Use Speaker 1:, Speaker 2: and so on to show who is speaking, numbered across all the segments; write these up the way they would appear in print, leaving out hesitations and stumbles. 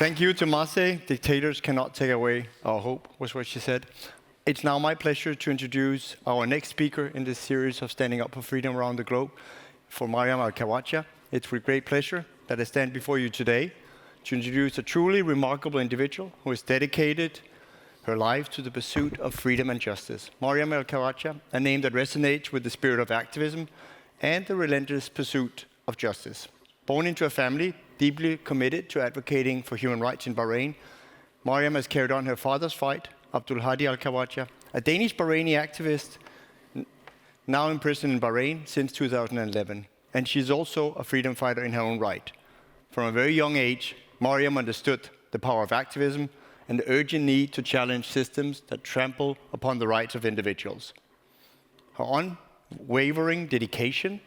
Speaker 1: Thank you to Marseille. Dictators cannot take away our hope, was what she said. It's now my pleasure to introduce our next speaker in this series of Standing Up for Freedom around the globe, for Maryam Al-Khawaja. It's with great pleasure that I stand before you today to introduce a truly remarkable individual who has dedicated her life to the pursuit of freedom and justice. Maryam Al-Khawaja, a name that resonates with the spirit of activism and the relentless pursuit of justice. Born into a family deeply committed to advocating for human rights in Bahrain, Maryam has carried on her father's fight, Al-Hadi Al-Khawaja, a Danish Bahraini activist now imprisoned in Bahrain since 2011. And she's also a freedom fighter in her own right. From a very young age, Maryam understood the power of activism and the urgent need to challenge systems that trample upon the rights of individuals. Her unwavering dedication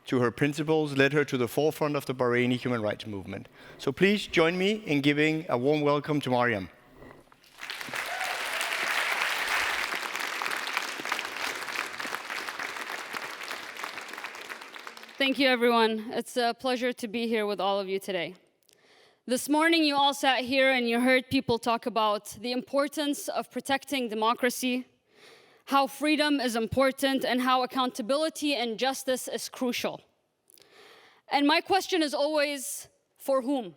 Speaker 1: to her principles led her to the forefront of the Bahraini human rights movement. So please join me in giving a warm welcome to Maryam.
Speaker 2: Thank you, everyone. It's a pleasure to be here with all of you today. This morning, you all sat here and you heard people talk about the importance of protecting democracy, how freedom is important, and how accountability and justice is crucial. And my question is always, for whom?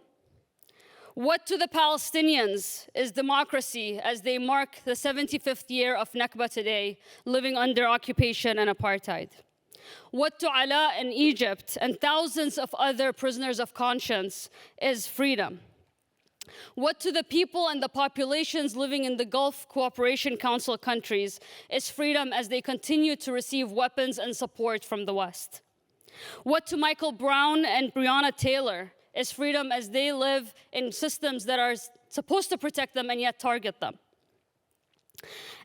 Speaker 2: What to the Palestinians is democracy as they mark the 75th year of Nakba today, living under occupation and apartheid? What to Ala in Egypt and thousands of other prisoners of conscience is freedom? What to the people and the populations living in the Gulf Cooperation Council countries is freedom as they continue to receive weapons and support from the West? What to Michael Brown and Breonna Taylor is freedom as they live in systems that are supposed to protect them and yet target them?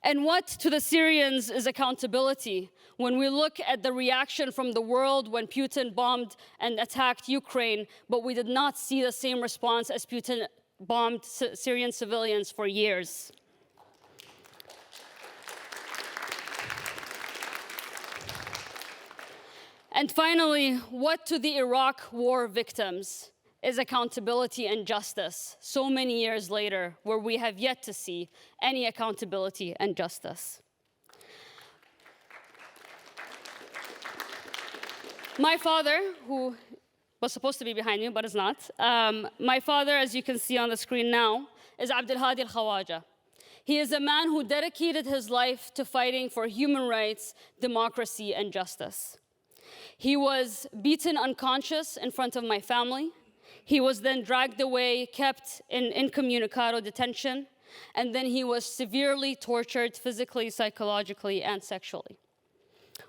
Speaker 2: And what to the Syrians is accountability when we look at the reaction from the world when Putin bombed and attacked Ukraine, but we did not see the same response as Putin bombed Syrian civilians for years? And finally, what to the Iraq war victims is accountability and justice so many years later, where we have yet to see any accountability and justice? My father, who was supposed to be behind me, but is not, my father, as you can see on the screen now, is Al-Hadi Al-Khawaja. He is a man who dedicated his life to fighting for human rights, democracy, and justice. He was beaten unconscious in front of my family. He was then dragged away, kept in incommunicado detention, and then he was severely tortured physically, psychologically, and sexually.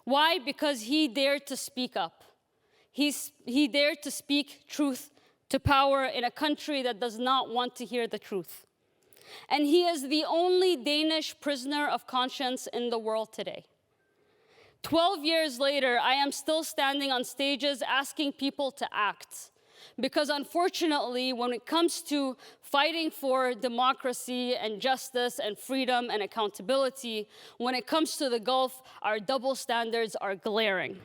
Speaker 2: Why? Because he dared to speak up. He dared to speak truth to power in a country that does not want to hear the truth. And he is the only Danish prisoner of conscience in the world today. 12 years later, I am still standing on stages asking people to act. Because unfortunately, when it comes to fighting for democracy and justice and freedom and accountability, when it comes to the Gulf, our double standards are glaring.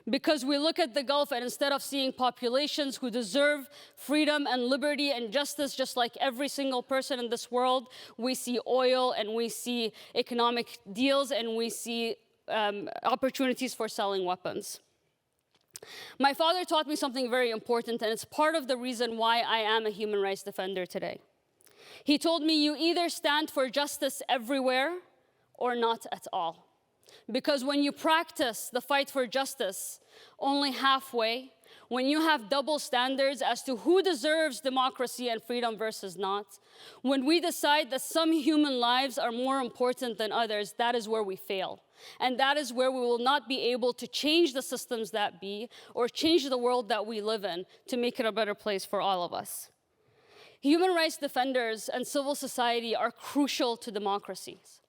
Speaker 2: Because we look at the Gulf and instead of seeing populations who deserve freedom and liberty and justice just like every single person in this world, we see oil and we see economic deals and we see opportunities for selling weapons. My father taught me something very important, and it's part of the reason why I am a human rights defender today. He told me, you either stand for justice everywhere or not at all. Because when you practice the fight for justice only halfway, when you have double standards as to who deserves democracy and freedom versus not, when we decide that some human lives are more important than others, that is where we fail. And that is where we will not be able to change the systems that be or change the world that we live in to make it a better place for all of us. Human rights defenders and civil society are crucial to democracies.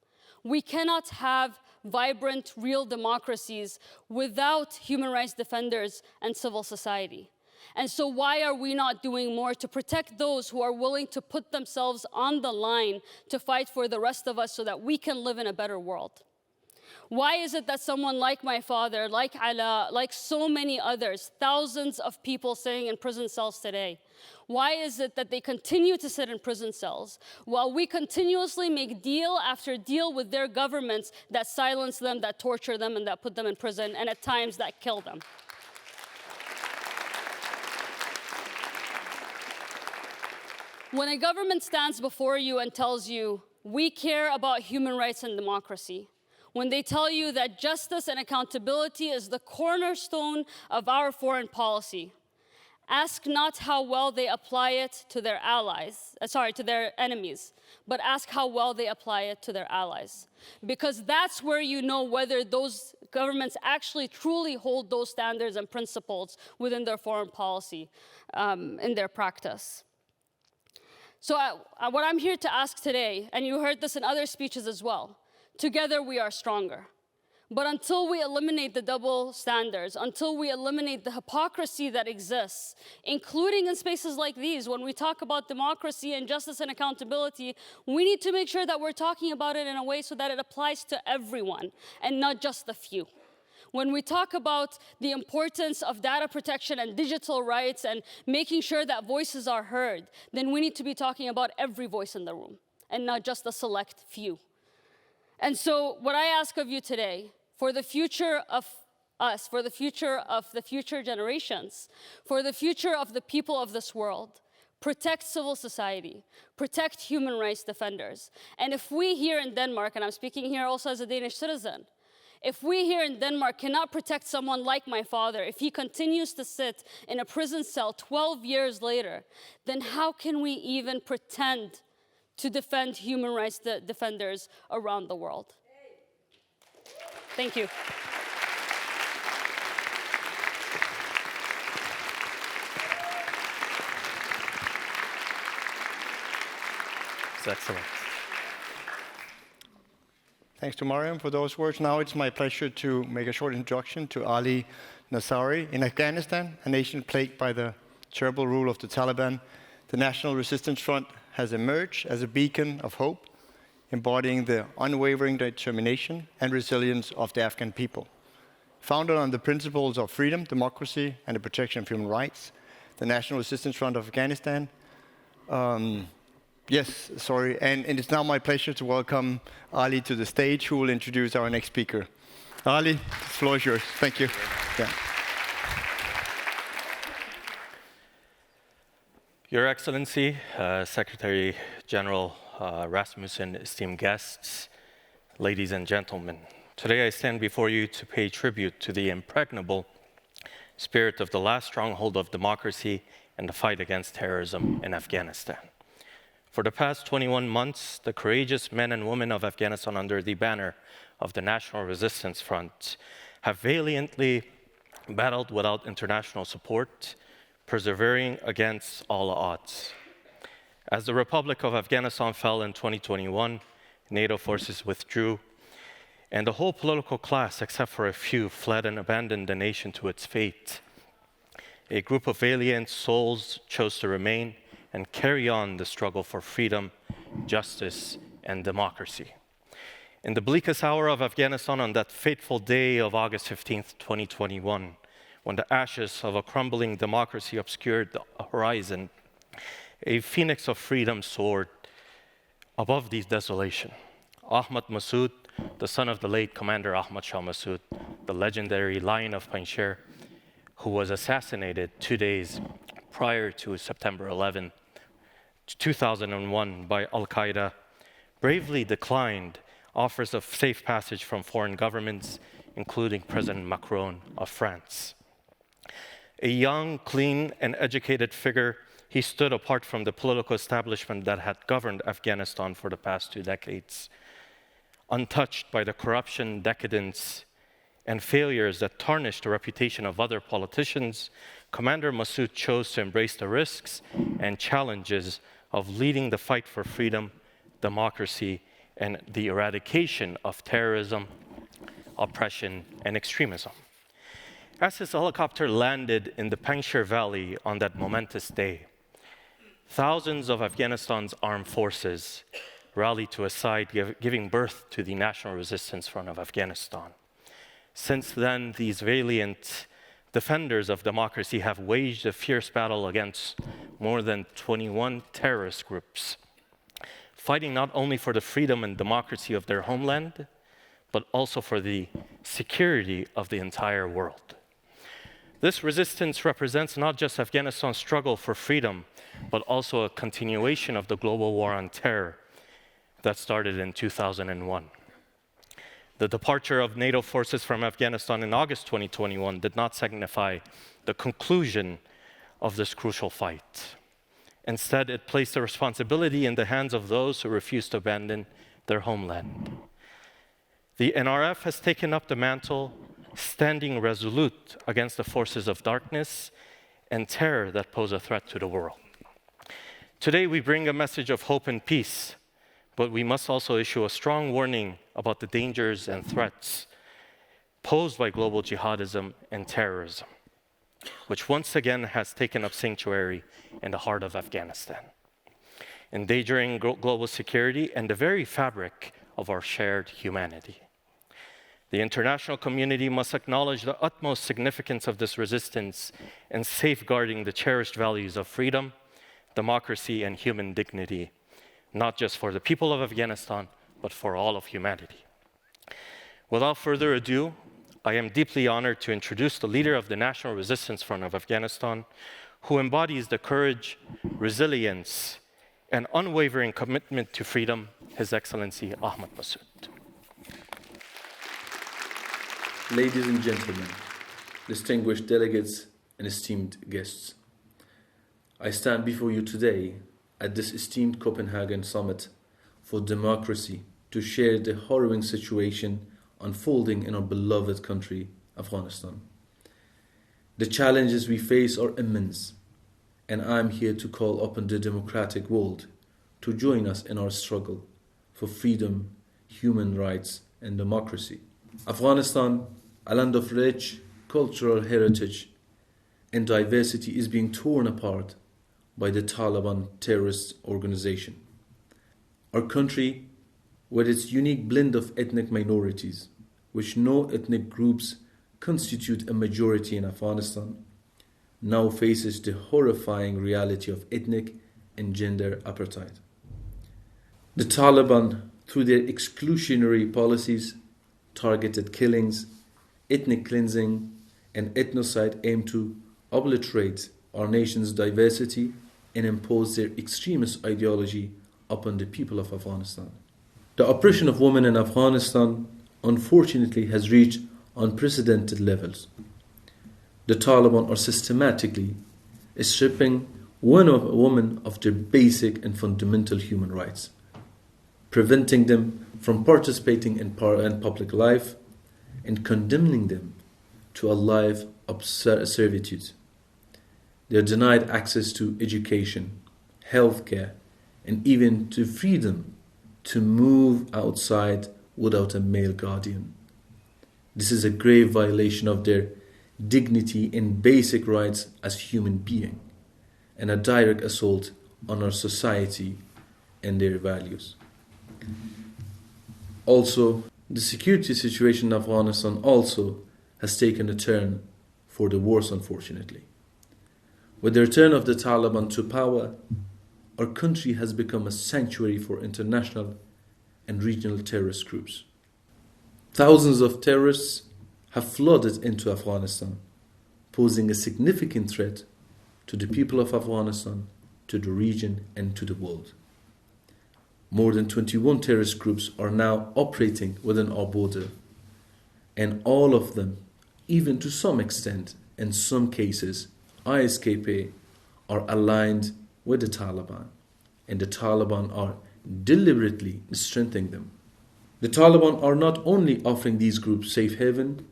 Speaker 2: We cannot have vibrant, real democracies without human rights defenders and civil society. And so why are we not doing more to protect those who are willing to put themselves on the line to fight for the rest of us so that we can live in a better world? Why is it that someone like my father, like Ala, like so many others, thousands of people sitting in prison cells today, why is it that they continue to sit in prison cells while we continuously make deal after deal with their governments that silence them, that torture them, and that put them in prison, and at times that kill them? When a government stands before you and tells you, we care about human rights and democracy, when they tell you that justice and accountability is the cornerstone of our foreign policy, ask not how well they apply it to their to their enemies, but ask how well they apply it to their allies. Because that's where you know whether those governments actually truly hold those standards and principles within their foreign policy in their practice. So what I'm here to ask today, and you heard this in other speeches as well, together we are stronger. But until we eliminate the double standards, until we eliminate the hypocrisy that exists, including in spaces like these, when we talk about democracy and justice and accountability, we need to make sure that we're talking about it in a way so that it applies to everyone and not just the few. When we talk about the importance of data protection and digital rights and making sure that voices are heard, then we need to be talking about every voice in the room and not just a select few. And so what I ask of you today, for the future of us, for the future of the future generations, for the future of the people of this world, protect civil society, protect human rights defenders. And if we here in Denmark, and I'm speaking here also as a Danish citizen, if we here in Denmark cannot protect someone like my father, if he continues to sit in a prison cell 12 years later, then how can we even pretend to defend human rights defenders around the world? Thank you.
Speaker 3: It's excellent.
Speaker 1: Thanks to Maryam for those words. Now it's my pleasure to make a short introduction to Ali Nasari. In Afghanistan, a nation plagued by the terrible rule of the Taliban, the National Resistance Front has emerged as a beacon of hope, embodying the unwavering determination and resilience of the Afghan people. Founded on the principles of freedom, democracy, and the protection of human rights, the National Resistance Front of Afghanistan. And it's now my pleasure to welcome Ali to the stage, who will introduce our next speaker. Ali, the floor is yours. Thank you. Yeah.
Speaker 3: Your Excellency, Secretary General Rasmussen, esteemed guests, ladies and gentlemen. Today I stand before you to pay tribute to the impregnable spirit of the last stronghold of democracy and the fight against terrorism in Afghanistan. For the past 21 months, the courageous men and women of Afghanistan under the banner of the National Resistance Front have valiantly battled without international support, persevering against all odds. As the Republic of Afghanistan fell in 2021, NATO forces withdrew, and the whole political class, except for a few, fled and abandoned the nation to its fate. A group of valiant souls chose to remain and carry on the struggle for freedom, justice, and democracy. In the bleakest hour of Afghanistan, on that fateful day of August 15th, 2021, when the ashes of a crumbling democracy obscured the horizon, a phoenix of freedom soared above the desolation. Ahmad Massoud, the son of the late Commander Ahmad Shah Massoud, the legendary Lion of Panjshir, who was assassinated 2 days prior to September 11, 2001 by Al-Khawaja, bravely declined offers of safe passage from foreign governments, including President Macron of France. A young, clean, and educated figure, he stood apart from the political establishment that had governed Afghanistan for the past 2 decades. Untouched by the corruption, decadence, and failures that tarnished the reputation of other politicians, Commander Massoud chose to embrace the risks and challenges of leading the fight for freedom, democracy, and the eradication of terrorism, oppression, and extremism. As his helicopter landed in the Panjshir Valley on that momentous day, thousands of Afghanistan's armed forces rallied to a side, giving birth to the National Resistance Front of Afghanistan. Since then, these valiant defenders of democracy have waged a fierce battle against more than 21 terrorist groups, fighting not only for the freedom and democracy of their homeland, but also for the security of the entire world. This resistance represents not just Afghanistan's struggle for freedom, but also a continuation of the global war on terror that started in 2001. The departure of NATO forces from Afghanistan in August 2021 did not signify the conclusion of this crucial fight. Instead, it placed the responsibility in the hands of those who refuse to abandon their homeland. The NRF has taken up the mantle, standing resolute against the forces of darkness and terror that pose a threat to the world. Today, we bring a message of hope and peace, but we must also issue a strong warning about the dangers and threats posed by global jihadism and terrorism, which once again has taken up sanctuary in the heart of Afghanistan, endangering global security and the very fabric of our shared humanity. The international community must acknowledge the utmost significance of this resistance in safeguarding the cherished values of freedom, democracy, and human dignity, not just for the people of Afghanistan, but for all of humanity. Without further ado, I am deeply honored to introduce the leader of the National Resistance Front of Afghanistan, who embodies the courage, resilience, and unwavering commitment to freedom, His Excellency Ahmad Massoud.
Speaker 4: Ladies and gentlemen, distinguished delegates and esteemed guests, I stand before you today at this esteemed Copenhagen Summit for Democracy to share the harrowing situation unfolding in our beloved country, Afghanistan. The challenges we face are immense, and I am here to call upon the democratic world to join us in our struggle for freedom, human rights, and democracy. Afghanistan, a land of rich cultural heritage and diversity, is being torn apart by the Taliban terrorist organization. Our country, with its unique blend of ethnic minorities, which no ethnic groups constitute a majority in Afghanistan, now faces the horrifying reality of ethnic and gender apartheid. The Taliban, through their exclusionary policies, targeted killings, ethnic cleansing, and ethnocide, aim to obliterate our nation's diversity and impose their extremist ideology upon the people of Afghanistan. The oppression of women in Afghanistan, unfortunately, has reached unprecedented levels. The Taliban are systematically stripping women of their basic and fundamental human rights, preventing them from participating in public life, and condemning them to a life of servitude. They are denied access to education, healthcare, and even to freedom to move outside without a male guardian. This is a grave violation of their dignity and basic rights as human beings, and a direct assault on our society and their values. Also, the security situation in Afghanistan also has taken a turn for the worse, unfortunately. With the return of the Taliban to power, our country has become a sanctuary for international and regional terrorist groups. Thousands of terrorists have flooded into Afghanistan, posing a significant threat to the people of Afghanistan, to the region, and to the world. More than 21 terrorist groups are now operating within our border, and all of them, even to some extent, in some cases, ISKP, are aligned with the Taliban, and the Taliban are deliberately strengthening them. The Taliban are not only offering these groups safe haven,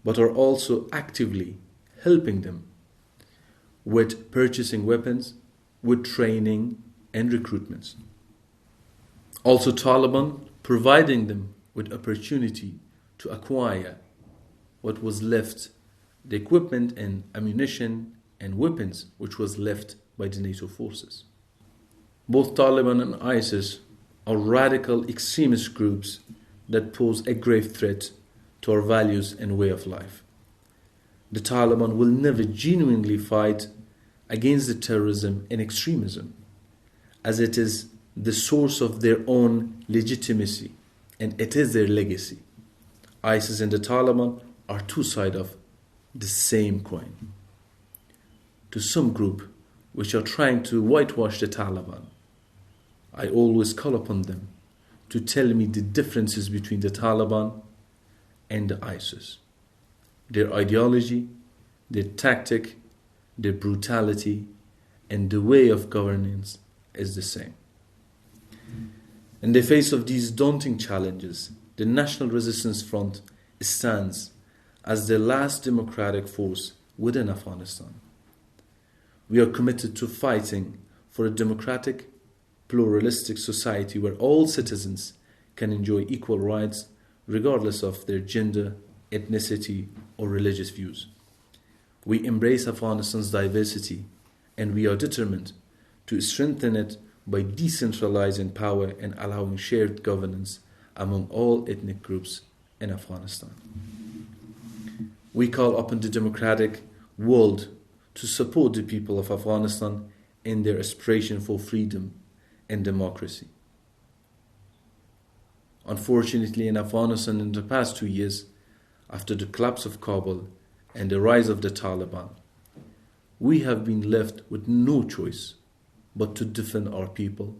Speaker 4: but are also actively helping them with purchasing weapons, with training and recruitments. Also, Taliban providing them with opportunity to acquire what was left, the equipment and ammunition and weapons which was left by the NATO forces. Both Taliban and ISIS are radical extremist groups that pose a grave threat to our values and way of life. The Taliban will never genuinely fight against the terrorism and extremism, as it is the source of their own legitimacy and it is their legacy. ISIS and the Taliban are two sides of the same coin. To some group which are trying to whitewash the Taliban, I always call upon them to tell me the differences between the Taliban and the ISIS. Their ideology, their tactic, their brutality, and the way of governance is the same. In the face of these daunting challenges, the National Resistance Front stands as the last democratic force within Afghanistan. We are committed to fighting for a democratic, pluralistic society where all citizens can enjoy equal rights regardless of their gender, ethnicity, or religious views. We embrace Afghanistan's diversity and we are determined to strengthen it by decentralizing power and allowing shared governance among all ethnic groups in Afghanistan. We call upon the democratic world to support the people of Afghanistan in their aspiration for freedom and democracy. Unfortunately, in Afghanistan in the past 2 years, after the collapse of Kabul and the rise of the Taliban, we have been left with no choice but to defend our people,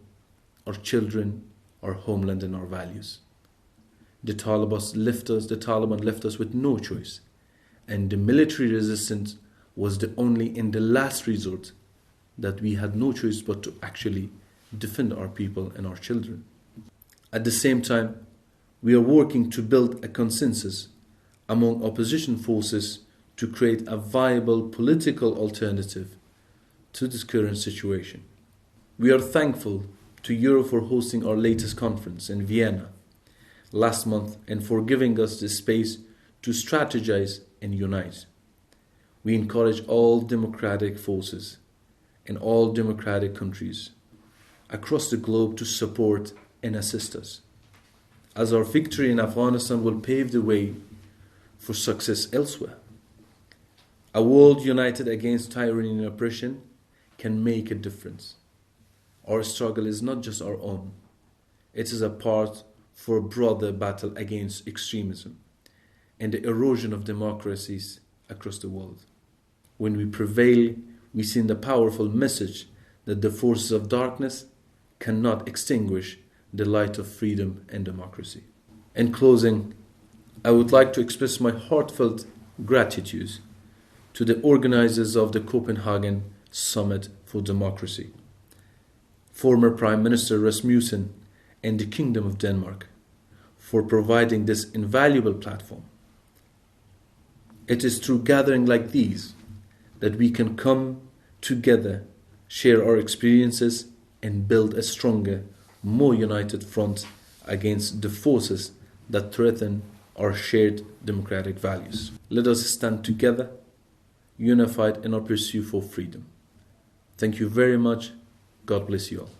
Speaker 4: our children, our homeland, and our values. The Taliban left us with no choice, and the military resistance was the only and the last resort that we had no choice but to actually defend our people and our children. At the same time, we are working to build a consensus among opposition forces to create a viable political alternative to this current situation. We are thankful to Europe for hosting our latest conference in Vienna last month and for giving us the space to strategize and unite. We encourage all democratic forces in all democratic countries across the globe to support and assist us, as our victory in Afghanistan will pave the way for success elsewhere. A world united against tyranny and oppression can make a difference. Our struggle is not just our own. It is a part for a broader battle against extremism and the erosion of democracies across the world. When we prevail, we send a powerful message that the forces of darkness cannot extinguish the light of freedom and democracy. In closing, I would like to express my heartfelt gratitude to the organizers of the Copenhagen Summit for Democracy, former Prime Minister Rasmussen and the Kingdom of Denmark, for providing this invaluable platform. It is through gathering like these that we can come together, share our experiences, and build a stronger, more united front against the forces that threaten our shared democratic values. Let us stand together, unified in our pursuit for freedom. Thank you very much. God bless you all.